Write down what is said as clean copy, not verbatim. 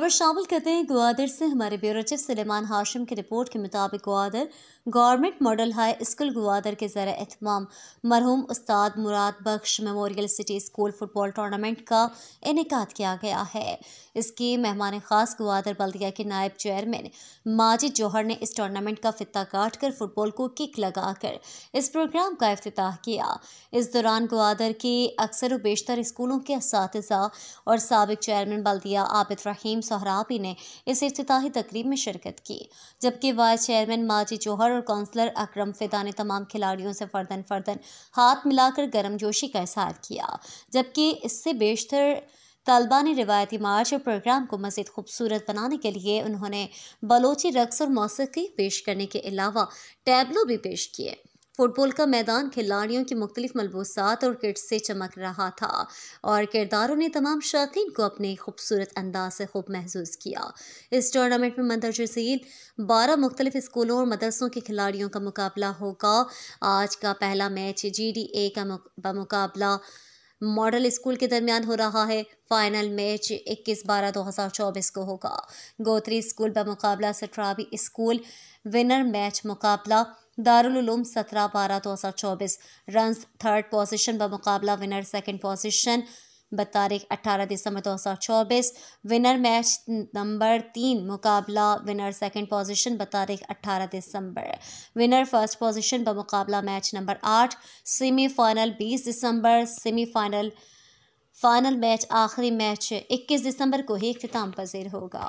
खबर शामिल करते हैं ग्वादर से। हमारे ब्यूरो चीफ सुलेमान हाशिम की रिपोर्ट के मुताबिक Gwadar government model high school Gwadar के ज़रिए एहतमाम मरहूम उस्ताद Murad Bakhsh memorial city school football tournament का इनेकाद किया गया है। इसकी मेहमान खास ग्वादर बल्दिया के नायब चेयरमैन माजिद जौहर ने इस टूर्नामेंट का फित्ता काट कर फुटबॉल को किक लगाकर इस प्रोग्राम का इफ्तिताह किया। इस दौरान ग्वादर के अक्सर व बेशतर स्कूलों के असातिज़ा और साबिक चेयरमैन बल्दिया आबिद रहीम सोहराबी ने इस इफ्तिताही तकरीब में शिरकत की, जबकि वाइस चेयरमैन माजिद जौहर और काउंसलर अकरम फिदा ने तमाम खिलाड़ियों से फर्दन हाथ मिलाकर गर्मजोशी का इजहार किया। जबकि इससे बेशतर तलबा ने रिवायती मार्च और प्रोग्राम को मज़ीद खूबसूरत बनाने के लिए उन्होंने बलोची रक्स और मौसीकी पेश करने के अलावा टैबलो भी पेश किए। फुटबॉल का मैदान खिलाड़ियों की मुख्तलिफ मलबूसात और किट्स से चमक रहा था और किरदारों ने तमाम शौकीन को अपने खूबसूरत अंदाज से खूब महसूस किया। इस टूर्नामेंट में मंदरजा झील 12 मुख्तलिफ स्कूलों और मदरसों के खिलाड़ियों का मुकाबला होगा। आज का पहला मैच GDA का मुकाबला मॉडल स्कूल के दरमियान हो रहा है। फाइनल मैच 21/12/2024 को होगा। गोत्री स्कूल बमुकाबला सटरावी स्कूल। विनर मैच मुकाबला Darul Uloom 17/12/2024। Runs third position बमुकाबला विनर सेकंड पोजीशन बतारीख 18 दिसंबर 2024। विनर मैच नंबर 3 मुकाबला विनर सेकंड पोजीशन बतारीख 18 दिसंबर। विनर फर्स्ट पोजीशन बमुकाबला मैच नंबर 8। सेमीफाइनल 20 दिसंबर। फाइनल मैच आखिरी मैच 21 दिसंबर को ही इख्तिताम पजीर होगा।